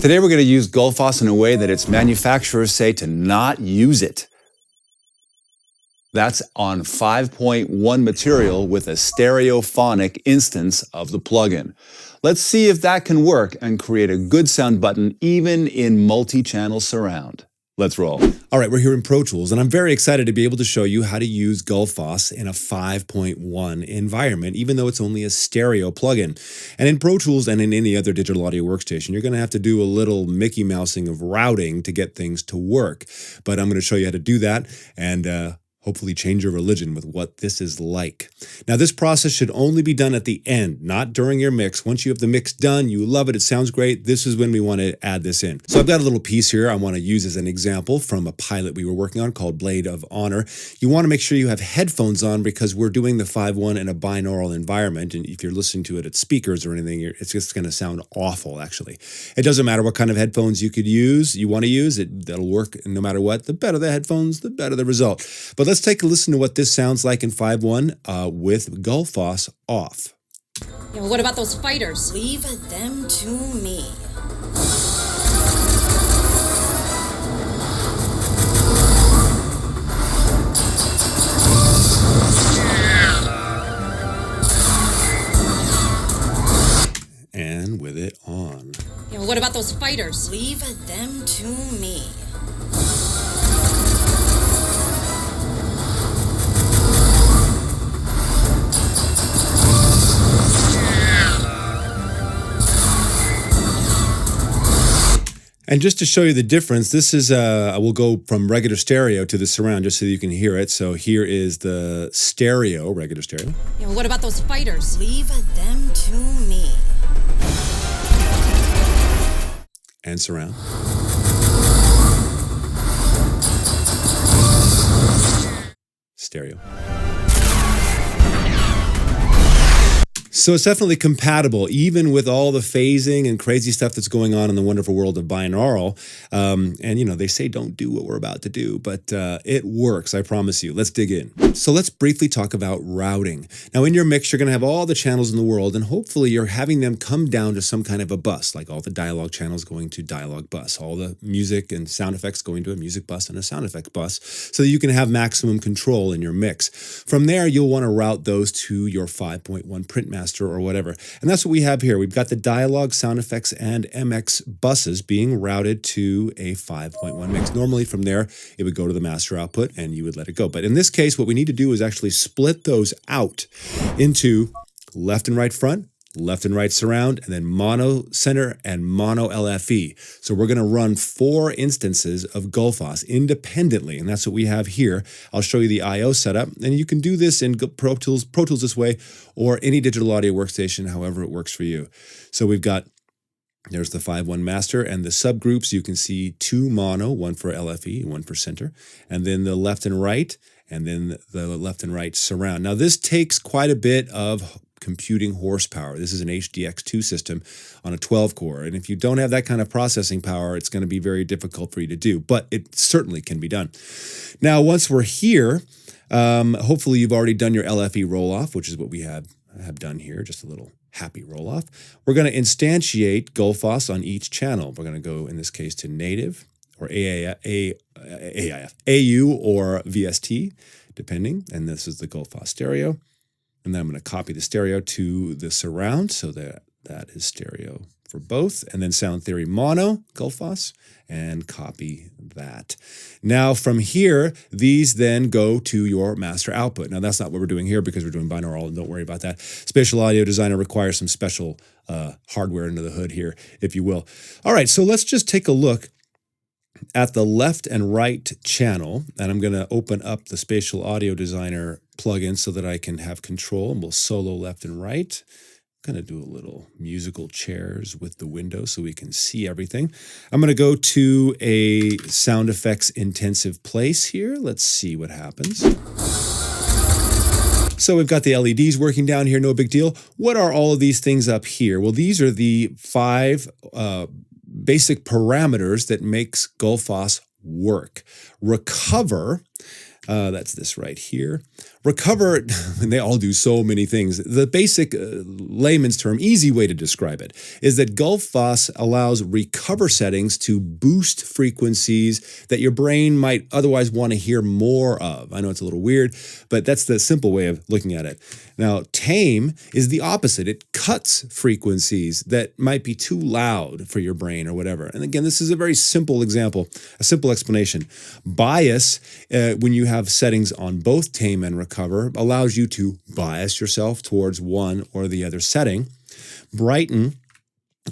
Today we're going to use Gullfoss in a way that its manufacturers say to not use it. That's on 5.1 material with a stereophonic instance of the plugin. Let's see if that can work and create a good sound button even in multi-channel surround. Let's roll. All right, we're here in Pro Tools, and I'm very excited to be able to show you how to use Gullfoss in a 5.1 environment, even though it's only a stereo plugin. And in Pro Tools and in any other digital audio workstation, you're going to have to do a little Mickey Mousing of routing to get things to work. But I'm going to show you how to do that and hopefully change your religion with what this is like. Now, this process should only be done at the end, not during your mix. Once you have the mix done, you love it, it sounds great, this is when we want to add this in. So I've got a little piece here I want to use as an example from a pilot we were working on called Blade of Honor. You want to make sure you have headphones on because we're doing the 5.1 in a binaural environment, and if you're listening to it at speakers or anything, it's just going to sound awful, actually. It doesn't matter what kind of headphones you want to use, that'll work no matter what. The better the headphones, the better the result. But let's take a listen to what this sounds like in 5.1 with Gullfoss off. Yeah, what about those fighters? Leave them to me. And with it on. Yeah, what about those fighters? Leave them to me. And just to show you the difference, this is, we'll go from regular stereo to the surround just so you can hear it. So here is the stereo, regular stereo. Yeah, what about those fighters? Leave them to me. And surround. Stereo. So it's definitely compatible, even with all the phasing and crazy stuff that's going on in the wonderful world of binaural. And, you know, they say don't do what we're about to do, but it works, I promise you. Let's dig in. So let's briefly talk about routing. Now, in your mix, you're going to have all the channels in the world, and hopefully you're having them come down to some kind of a bus, like all the dialogue channels going to dialogue bus, all the music and sound effects going to a music bus and a sound effect bus, so that you can have maximum control in your mix. From there, you'll want to route those to your 5.1 print master or whatever. And that's what we have here. We've got the dialogue, sound effects, and MX buses being routed to a 5.1 mix. Normally from there, it would go to the master output and you would let it go. But in this case, what we need to do is actually split those out into left and right front, left and right surround, and then mono center and mono LFE. So we're going to run 4 instances of Gullfoss independently, and that's what we have here. I'll show you the I/O setup, and you can do this in Pro Tools this way, or any digital audio workstation, however it works for you. So we've got, there's the 5.1 master, and the subgroups, you can see 2 mono, 1 for LFE, 1 for center, and then the left and right, and then the left and right surround. Now this takes quite a bit of computing horsepower. This is an HDX2 system on a 12 core. And if you don't have that kind of processing power, it's going to be very difficult for you to do, but it certainly can be done. Now, once we're here, hopefully you've already done your LFE roll-off, which is what we have done here, just a little happy roll-off. We're going to instantiate Gullfoss on each channel. We're going to go, in this case, to native or AU or VST, depending. And this is the Gullfoss stereo. And then I'm going to copy the stereo to the surround, so that is stereo for both. And then sound theory mono, Gullfoss, and copy that. Now from here, these then go to your master output. Now that's not what we're doing here because we're doing binaural, and don't worry about that. Spatial Audio Designer requires some special hardware under the hood here, if you will. All right, so let's just take a look at the left and right channel, and I'm going to open up the Spatial Audio Designer plugin so that I can have control, and we'll solo left and right. I'm going to do a little musical chairs with the window so we can see everything. I'm going to go to a sound effects intensive place here. Let's see what happens. So we've got the LEDs working down here, no big deal. What are all of these things up here? Well, these are the 5 basic parameters that makes Gullfoss work. Recover, that's this right here. Recover, and they all do so many things. The basic layman's term, easy way to describe it, is that Gullfoss allows recover settings to boost frequencies that your brain might otherwise want to hear more of. I know it's a little weird, but that's the simple way of looking at it. Now, tame is the opposite. It cuts frequencies that might be too loud for your brain or whatever. And again, this is a very simple example, a simple explanation. Bias, when you have settings on both tame and recover, allows you to bias yourself towards one or the other setting. Brighten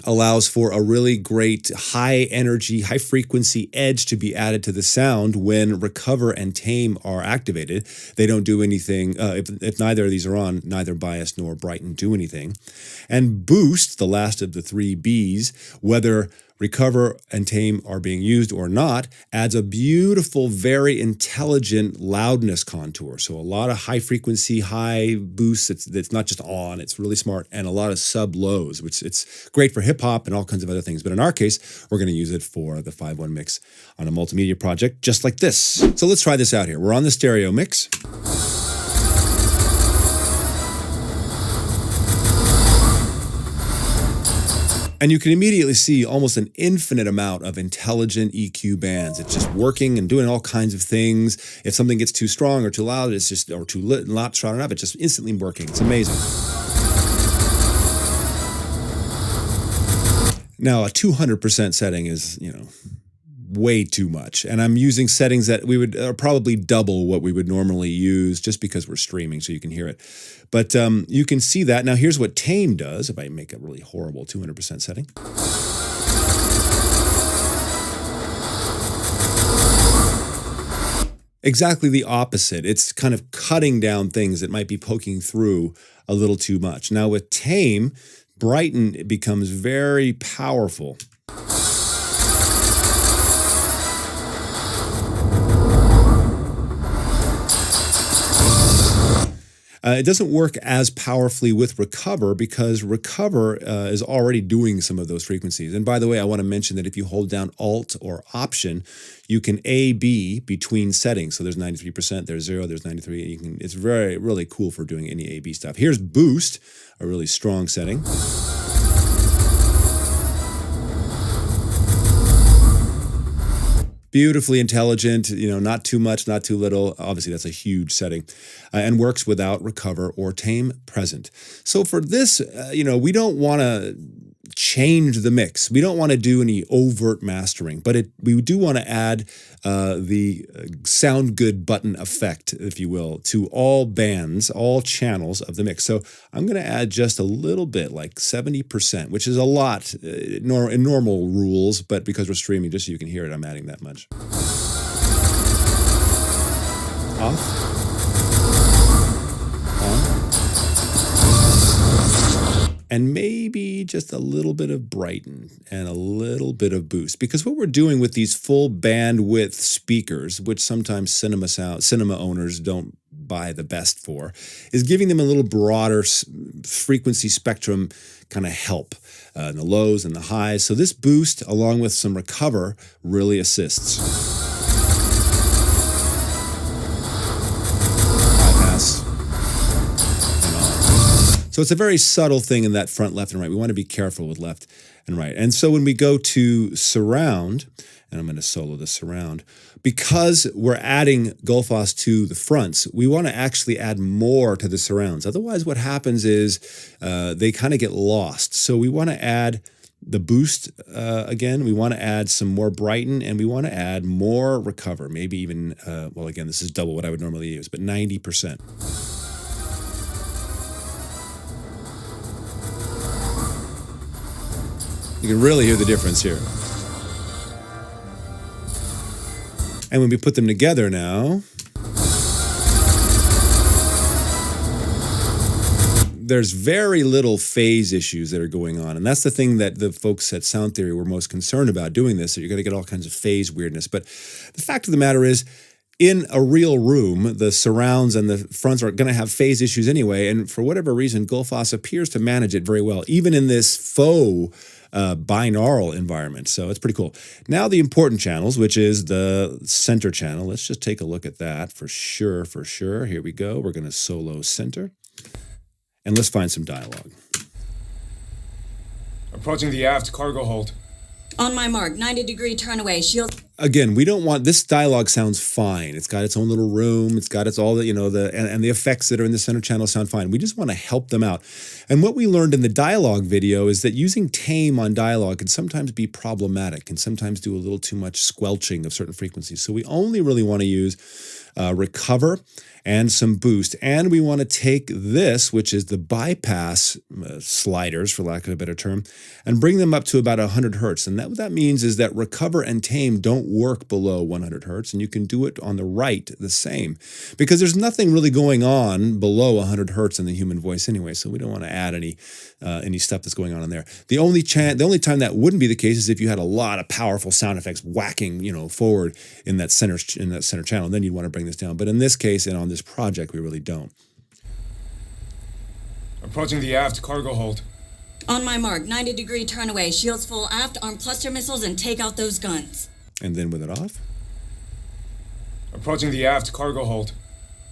allows for a really great high energy, high frequency edge to be added to the sound when recover and tame are activated. They don't do anything. If neither of these are on, neither bias nor brighten do anything. And boost, the last of the three Bs, whether recover and tame are being used or not, adds a beautiful, very intelligent loudness contour. So a lot of high frequency, high boosts. It's not just on, it's really smart, and a lot of sub lows, which it's great for hip hop and all kinds of other things. But in our case, we're going to use it for the 5-1 mix on a multimedia project just like this. So let's try this out here. We're on the stereo mix. And you can immediately see almost an infinite amount of intelligent EQ bands. It's just working and doing all kinds of things. If something gets too strong or too loud, it's just, or too lit, not strong enough, it's just instantly working. It's amazing. Now, a 200% setting is, way too much. And I'm using settings that we would probably double what we would normally use just because we're streaming so you can hear it. But you can see that. Now here's what tame does if I make a really horrible 200% setting. Exactly the opposite. It's kind of cutting down things that might be poking through a little too much. Now with tame, brighten becomes very powerful. It doesn't work as powerfully with recover because recover is already doing some of those frequencies. And by the way, I want to mention that if you hold down Alt or Option, you can A/B between settings. So there's 93%, there's 0, there's 93. It's really cool for doing any A/B stuff. Here's Boost, a really strong setting. Beautifully intelligent, not too much, not too little. Obviously, that's a huge setting, and works without recover or tame present. So for this, we don't want to change the mix. We don't want to do any overt mastering, but we do want to add the sound good button effect, if you will, to all bands, all channels of the mix. So I'm going to add just a little bit, like 70%, which is a lot in normal rules, but because we're streaming, just so you can hear it, I'm adding that much. Off. And maybe just a little bit of brighten and a little bit of boost. Because what we're doing with these full bandwidth speakers, which sometimes cinema owners don't buy the best for, is giving them a little broader frequency spectrum kind of help in the lows and the highs. So this boost, along with some recover, really assists. So it's a very subtle thing in that front left and right. We want to be careful with left and right. And so when we go to surround, and I'm going to solo the surround, because we're adding Gullfoss to the fronts, we want to actually add more to the surrounds. Otherwise, what happens is they kind of get lost. So we want to add the boost again. We want to add some more brighten, and we want to add more recover. Maybe even, well, again, this is double what I would normally use, but 90%. You can really hear the difference here. And when we put them together now, there's very little phase issues that are going on. And that's the thing that the folks at Sound Theory were most concerned about doing this. So you're going to get all kinds of phase weirdness. But the fact of the matter is, in a real room, the surrounds and the fronts are going to have phase issues anyway. And for whatever reason, Gullfoss appears to manage it very well, even in this faux binaural environment. So it's pretty cool. Now the important channels, which is the center channel. Let's just take a look at that for sure, for sure. Here we go. We're going to solo center. And let's find some dialogue. Approaching the aft cargo hold. On my mark, 90-degree turn away, shield. Again, we don't want this dialogue sounds fine. It's got its own little room. It's got its all the, and the effects that are in the center channel sound fine. We just want to help them out. And what we learned in the dialogue video is that using tame on dialogue can sometimes be problematic, can sometimes do a little too much squelching of certain frequencies. So we only really want to use recover and some boost. And we want to take this, which is the bypass sliders, for lack of a better term, and bring them up to about 100 hertz. And what that means is that recover and tame don't work below 100 hertz, and you can do it on the right the same. Because there's nothing really going on below 100 hertz in the human voice anyway, so we don't want to add any stuff that's going on in there. The only time that wouldn't be the case is if you had a lot of powerful sound effects whacking, forward in that center channel. Then you'd want to bring this down. But in this case and on this project, we really don't. Approaching the aft cargo hold. On my mark, 90-degree turn away, shields full aft, arm cluster missiles, and take out those guns. And then with it off. Approaching the aft cargo hold.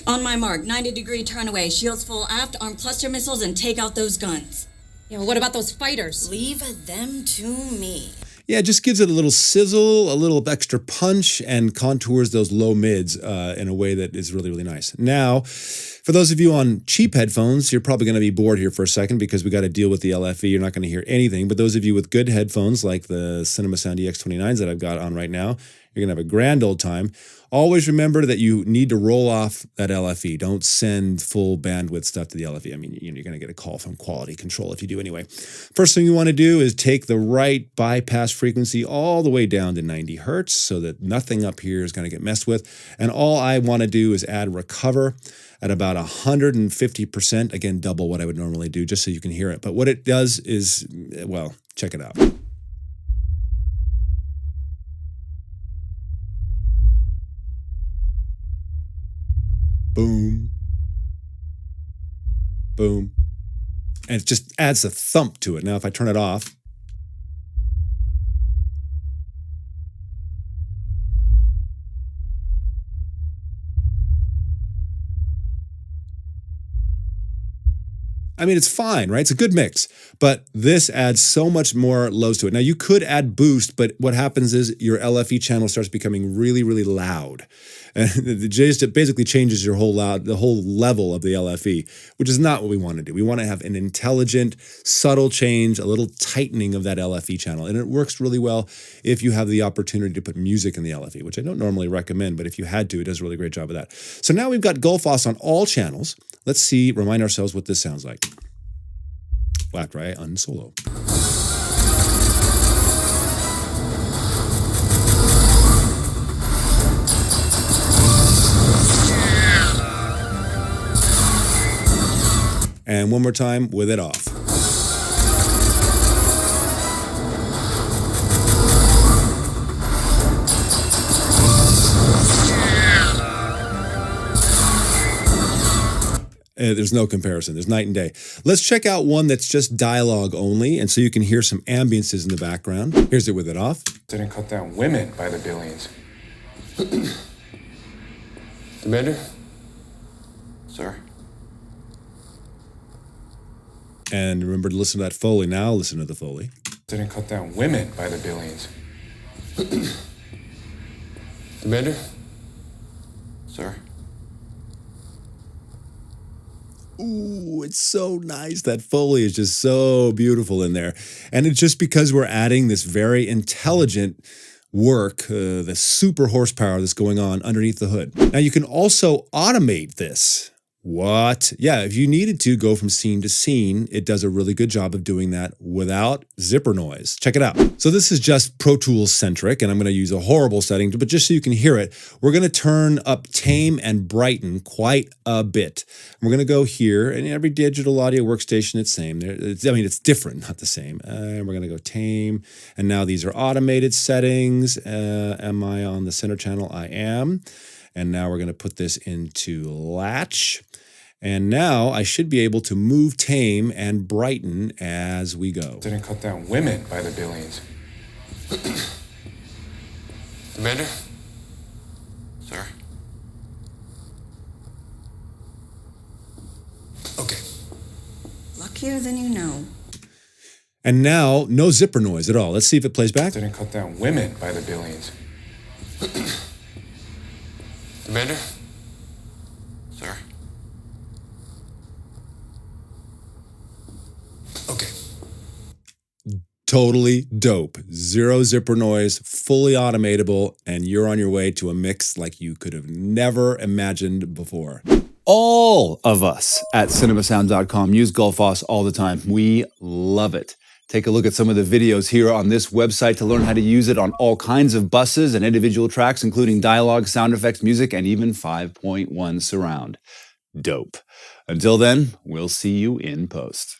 On my mark, 90-degree turn away, shields full aft, arm cluster missiles, and take out those guns. What about those fighters? Leave them to me. Yeah, it just gives it a little sizzle, a little extra punch, and contours those low mids in a way that is really, really nice. Now, for those of you on cheap headphones, you're probably going to be bored here for a second because we got to deal with the LFE. You're not going to hear anything. But those of you with good headphones, like the Cinema Sound EX29s that I've got on right now, you're going to have a grand old time. Always remember that you need to roll off that LFE. Don't send full bandwidth stuff to the LFE. I mean, you're going to get a call from quality control if you do anyway. First thing you want to do is take the right bypass frequency all the way down to 90 hertz so that nothing up here is going to get messed with. And all I want to do is add recover at about 150%. Again, double what I would normally do just so you can hear it. But what it does is, well, check it out. Boom. Boom. And it just adds a thump to it. Now, if I turn it off, I mean, it's fine, right? It's a good mix, but this adds so much more lows to it. Now, you could add boost, but what happens is your LFE channel starts becoming really, really loud. And it basically changes the whole level of the LFE, which is not what we want to do. We want to have an intelligent, subtle change, a little tightening of that LFE channel. And it works really well if you have the opportunity to put music in the LFE, which I don't normally recommend, but if you had to, it does a really great job of that. So now we've got Gullfoss on all channels. Let's remind ourselves what this sounds like. After I unsolo. And one more time with it off. There's no comparison. There's night and day. Let's check out one that's just dialogue only, and so you can hear some ambiances in the background. Here's it with it off. Didn't cut down women by the billions. Commander? Sir? And remember to listen to that Foley. Now listen to the Foley. Didn't cut down women by the billions. Commander? Sir? Ooh, it's so nice. That Foley is just so beautiful in there. And it's just because we're adding this very intelligent work, the super horsepower that's going on underneath the hood. Now you can also automate this. What? Yeah, if you needed to go from scene to scene, it does a really good job of doing that without zipper noise. Check it out. So this is just Pro Tools centric, and I'm going to use a horrible setting, but just so you can hear it, we're going to turn up tame and brighten quite a bit. We're going to go here, and every digital audio workstation, it's same. It's different, not the same. And we're going to go tame, and now these are automated settings. Am I on the center channel? I am. And now we're going to put this into latch. And now I should be able to move, tame, and brighten as we go. Didn't cut down women by the billions. Commander? Sir? Okay. Luckier than you know. And now, no zipper noise at all. Let's see if it plays back. Didn't cut down women by the billions. Commander? Sir? Okay. Totally dope. Zero zipper noise, fully automatable, and you're on your way to a mix like you could have never imagined before. All of us at cinemasound.com use Gullfoss all the time. We love it. Take a look at some of the videos here on this website to learn how to use it on all kinds of buses and individual tracks, including dialogue, sound effects, music, and even 5.1 surround. Dope. Until then, we'll see you in post.